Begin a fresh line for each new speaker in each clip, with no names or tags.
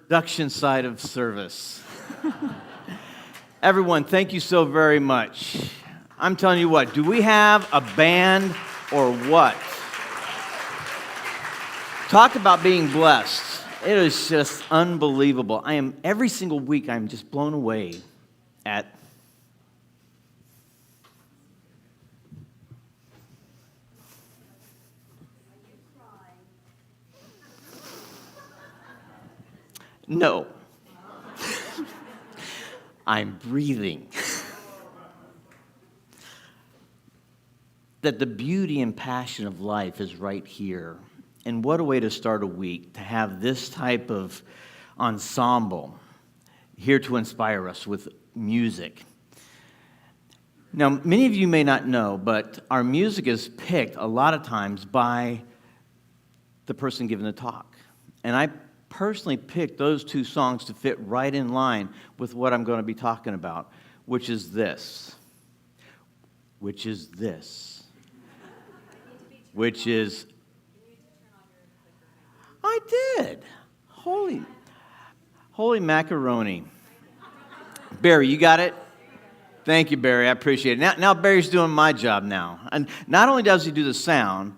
production side of service. Everyone, thank you so very much. I'm telling you what, do we have a band or what? Talk about being blessed. It is just unbelievable. Every single week, I'm just blown away at No. I'm breathing. That the beauty and passion of life is right here. And what a way to start a week, to have this type of ensemble here to inspire us with music. Now, many of you may not know, but our music is picked a lot of times by the person giving the talk. And I personally picked those two songs to fit right in line with what I'm going to be talking about, which is this. Which is I did. Holy macaroni. Barry, you got it? Thank you, Barry. I appreciate it. Now Barry's doing my job now. And not only does he do the sound,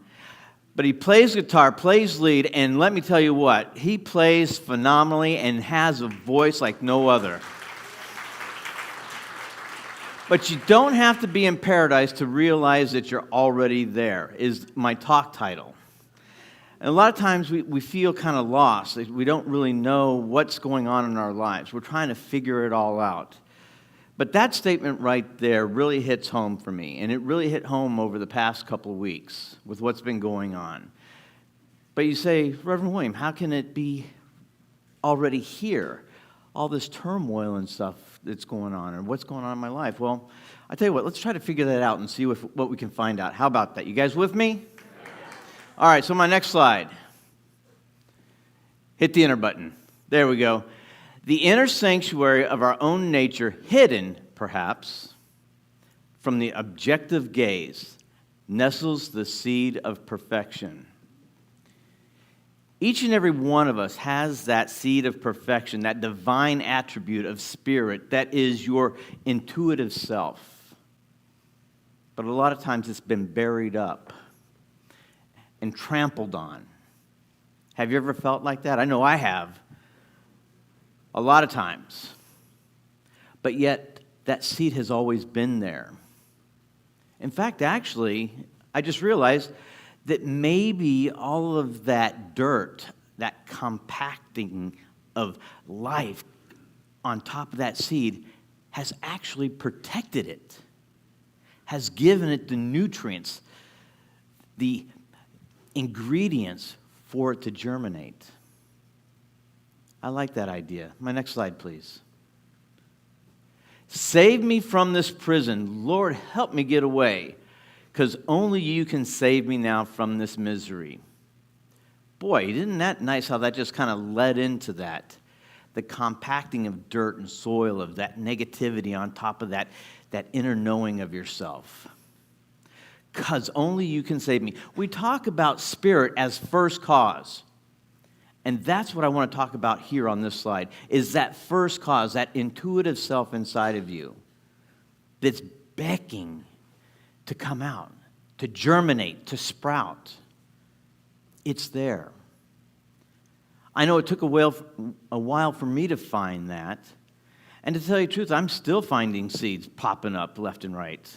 but he plays guitar, plays lead, and let me tell you what, he plays phenomenally and has a voice like no other. But you don't have to be in paradise to realize that you're already there, is my talk title. And a lot of times we feel kind of lost. We don't really know what's going on in our lives. We're trying to figure it all out. But that statement right there really hits home for me, and it really hit home over the past couple of weeks with what's been going on. But you say, Reverend William, how can it be already here? All this turmoil and stuff that's going on, and what's going on in my life? Well, I tell you what, let's try to figure that out and see what we can find out. How about that? You guys with me? All right, so my next slide. Hit the enter button. There we go. The inner sanctuary of our own nature, hidden, perhaps, from the objective gaze, nestles the seed of perfection. Each and every one of us has that seed of perfection, that divine attribute of spirit that is your intuitive self. But a lot of times it's been buried up and trampled on. Have you ever felt like that? I know I have. A lot of times. But yet, that seed has always been there. In fact, actually, I just realized that maybe all of that dirt, that compacting of life on top of that seed has actually protected it, has given it the nutrients, the ingredients for it to germinate. I like that idea. My next slide, please. Save me from this prison. Lord, help me get away, because only you can save me now from this misery. Boy, isn't that nice how that just kind of led into that? The compacting of dirt and soil, of that negativity on top of that inner knowing of yourself. Because only you can save me. We talk about spirit as first cause. And that's what I want to talk about here on this slide, is that first cause, that intuitive self inside of you that's begging to come out, to germinate, to sprout. It's there. I know it took a while for me to find that. And to tell you the truth, I'm still finding seeds popping up left and right.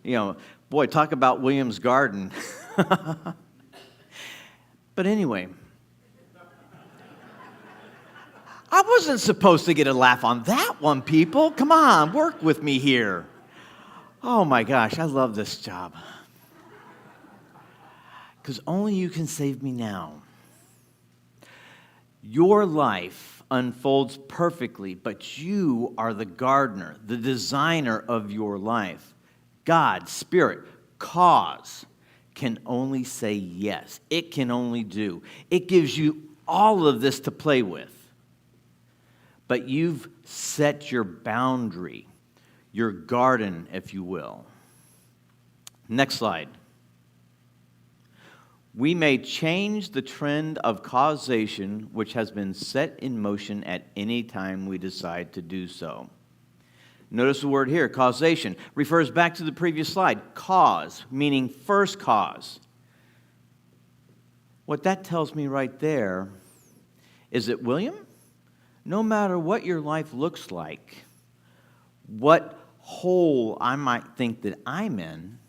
You know, boy, talk about William's garden. But anyway, I wasn't supposed to get a laugh on that one, people. Come on, work with me here. Oh my gosh, I love this job. Because only you can save me now. Your life unfolds perfectly, but you are the gardener, the designer of your life. God, Spirit, cause can only say yes. It can only do. It gives you all of this to play with. But you've set your boundary, your garden, if you will. Next slide. we may change the trend of causation which has been set in motion at any time we decide to do so. Notice the word here, causation, refers back to the previous slide. Cause, meaning first cause. What that tells me right there is that, William, no matter what your life looks like, what hole I might think that I'm in,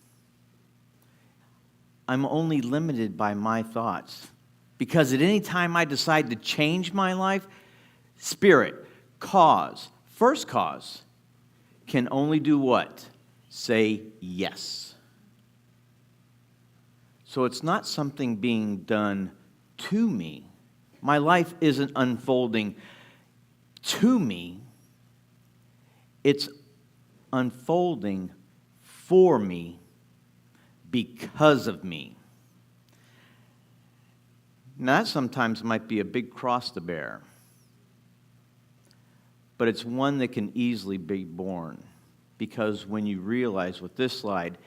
I'm only limited by my thoughts. Because at any time I decide to change my life, spirit, cause, first cause, can only do what? Say yes. So it's not something being done to me. My life isn't unfolding to me. It's unfolding for me because of me. Now, that sometimes might be a big cross to bear, but it's one that can easily be borne, because when you realize with this slide,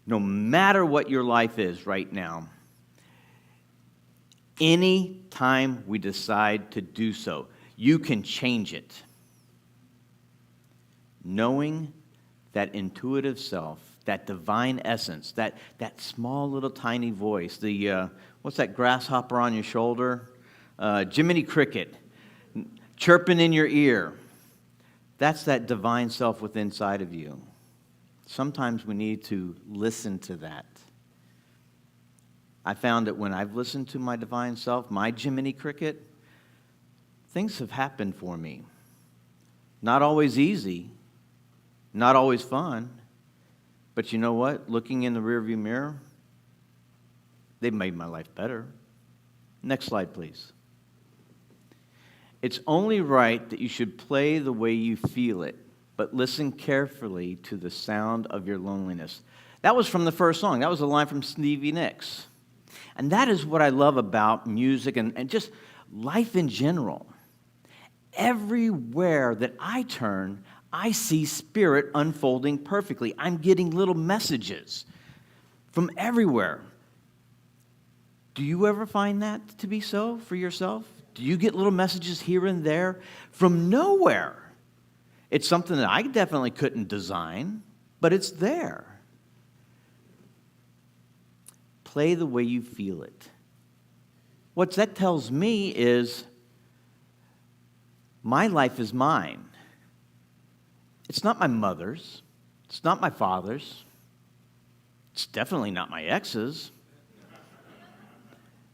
no matter what your life is right now, any time we decide to do so, you can change it. Knowing that intuitive self, that divine essence, that small little tiny voice, what's that grasshopper on your shoulder? Jiminy Cricket, chirping in your ear. That's that divine self within inside of you. Sometimes we need to listen to that. I found that when I've listened to my divine self, my Jiminy Cricket, things have happened for me. Not always easy, not always fun, but you know what? Looking in the rearview mirror, they've made my life better. Next slide, please. It's only right that you should play the way you feel it, but listen carefully to the sound of your loneliness. That was from the first song. That was a line from Stevie Nicks. And that is what I love about music and just life in general. Everywhere that I turn, I see spirit unfolding perfectly. I'm getting little messages from everywhere. Do you ever find that to be so for yourself? Do you get little messages here and there from nowhere? It's something that I definitely couldn't design, but it's there. Play the way you feel it. What that tells me is my life is mine. It's not my mother's. It's not my father's. It's definitely not my ex's.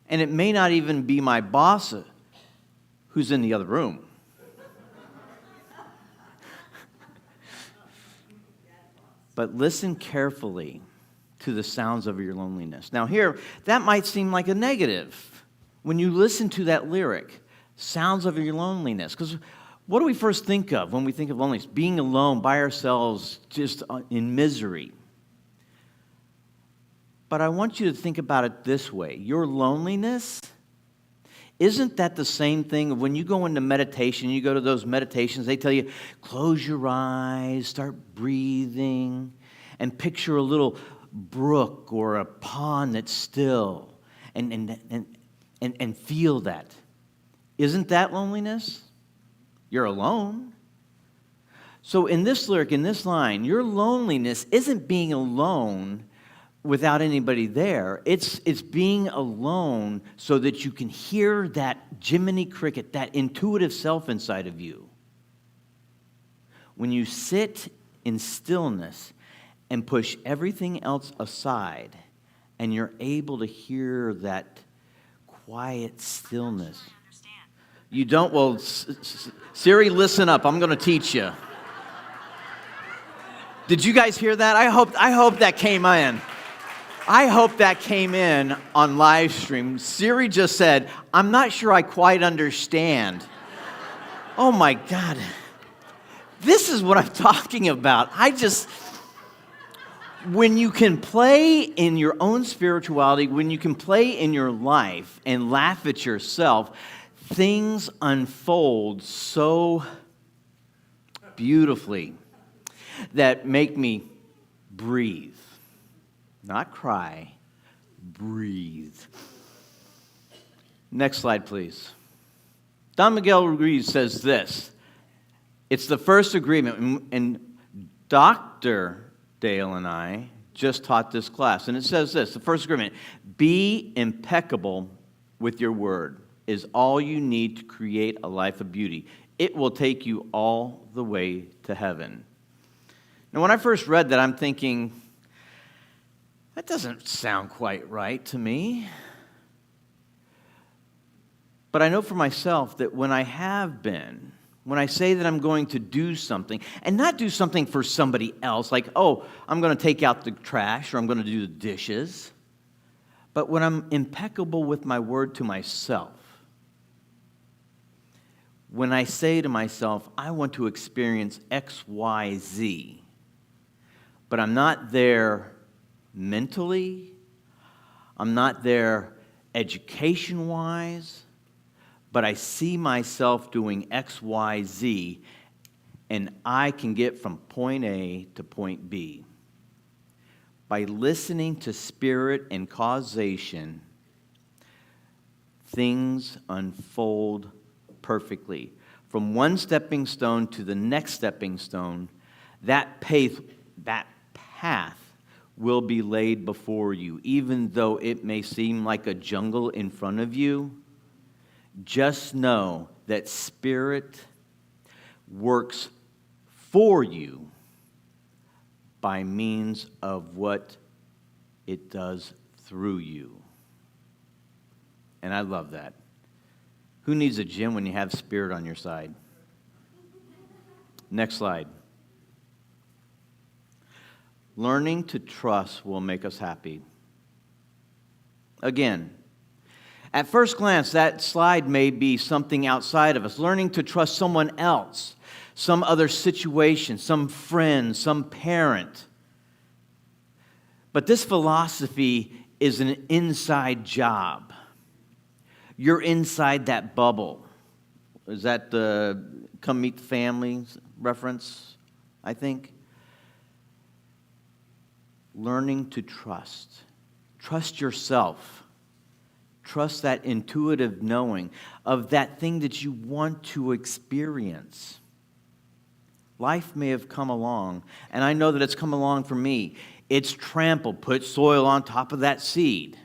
And it may not even be my boss who's in the other room. But listen carefully to the sounds of your loneliness. Now here, that might seem like a negative when you listen to that lyric, sounds of your loneliness. Because what do we first think of when we think of loneliness? Being alone, by ourselves, just in misery. But I want you to think about it this way. Your loneliness, isn't that the same thing when you go into meditation, you go to those meditations, they tell you, close your eyes, start breathing, and picture a little brook or a pond that's still, and feel that. Isn't that loneliness? You're alone. So in this lyric, in this line, your loneliness isn't being alone without anybody there. It's being alone so that you can hear that Jiminy Cricket, that intuitive self inside of you. When you sit in stillness and push everything else aside, and you're able to hear that quiet stillness. You don't? Well, Siri, listen up. I'm going to teach you. Did you guys hear that? I hope that came in. I hope that came in on Livestream. Siri just said, I'm not sure I quite understand. Oh my God. This is what I'm talking about. When you can play in your own spirituality, when you can play in your life and laugh at yourself, things unfold so beautifully that make me breathe. Not cry, breathe. Next slide, please. Don Miguel Ruiz says this. It's the first agreement, and Dr. Dale and I just taught this class, and it says this, the first agreement, be impeccable with your word is all you need to create a life of beauty. It will take you all the way to heaven. Now, when I first read that, I'm thinking, that doesn't sound quite right to me. But I know for myself that when I say that I'm going to do something, and not do something for somebody else, like, oh, I'm going to take out the trash or I'm going to do the dishes, but when I'm impeccable with my word to myself, when I say to myself, I want to experience X, Y, Z, but I'm not there mentally, I'm not there education-wise, but I see myself doing X, Y, Z, and I can get from point A to point B. By listening to spirit and causation, things unfold perfectly. From one stepping stone to the next stepping stone, that path will be laid before you. Even though it may seem like a jungle in front of you, just know that Spirit works for you by means of what it does through you. And I love that. Who needs a gym when you have Spirit on your side? Next slide. Learning to trust will make us happy. Again, at first glance, that slide may be something outside of us. Learning to trust someone else, some other situation, some friend, some parent. But this philosophy is an inside job. You're inside that bubble. Is that the Come Meet the Family reference, I think? Learning to trust. Trust yourself. Trust that intuitive knowing of that thing that you want to experience. Life may have come along, and I know that it's come along for me. It's trampled, put soil on top of that seed.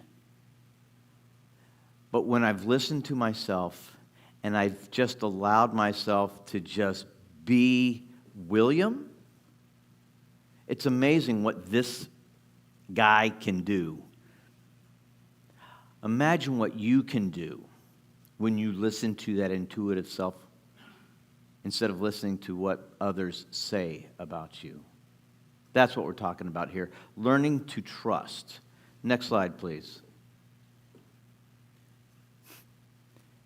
But when I've listened to myself and I've just allowed myself to just be William, it's amazing what this guy can do. Imagine what you can do when you listen to that intuitive self instead of listening to what others say about you. That's what we're talking about here. Learning to trust. Next slide, please.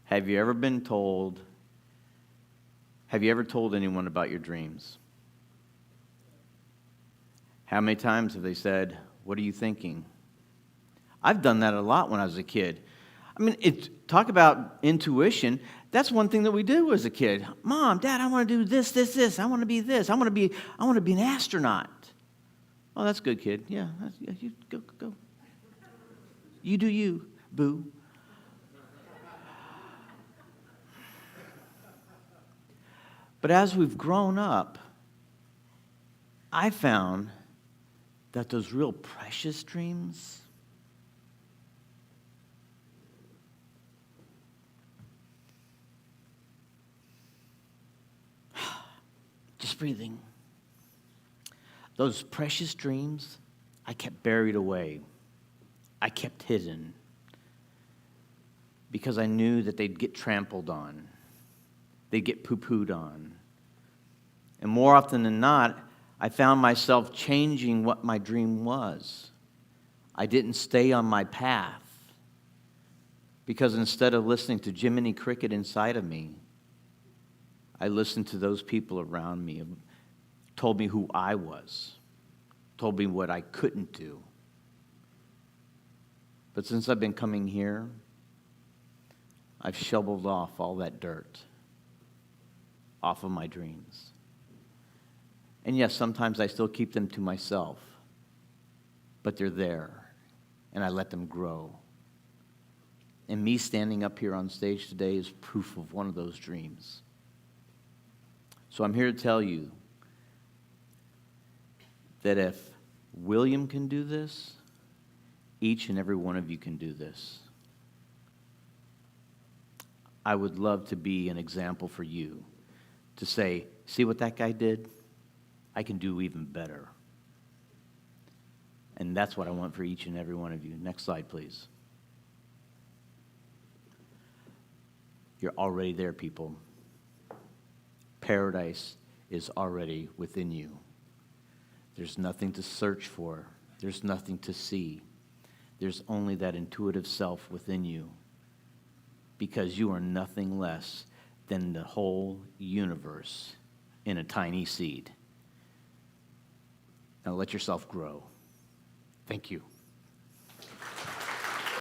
Have you ever told anyone about your dreams? How many times have they said, "What are you thinking?" I've done that a lot when I was a kid. I mean, talk about intuition. That's one thing that we did as a kid. Mom, Dad, I want to do this, this, this. I want to be this. I want to be an astronaut. Oh, that's good, kid. Yeah, you go. You do you, boo. But as we've grown up, I found that those real precious dreams, just breathing, those precious dreams, I kept buried away. I kept hidden because I knew that they'd get trampled on. They'd get poo-pooed on. And more often than not, I found myself changing what my dream was. I didn't stay on my path because instead of listening to Jiminy Cricket inside of me, I listened to those people around me, told me who I was, told me what I couldn't do. But since I've been coming here, I've shoveled off all that dirt off of my dreams. And yes, sometimes I still keep them to myself, but they're there. and I let them grow. And me standing up here on stage today is proof of one of those dreams. So I'm here to tell you that if William can do this, each and every one of you can do this. I would love to be an example for you, to say, see what that guy did? I can do even better. And that's what I want for each and every one of you. Next slide, please. You're already there, people. Paradise is already within you. There's nothing to search for. There's nothing to see. There's only that intuitive self within you, because you are nothing less than the whole universe in a tiny seed. Now let yourself grow. Thank you.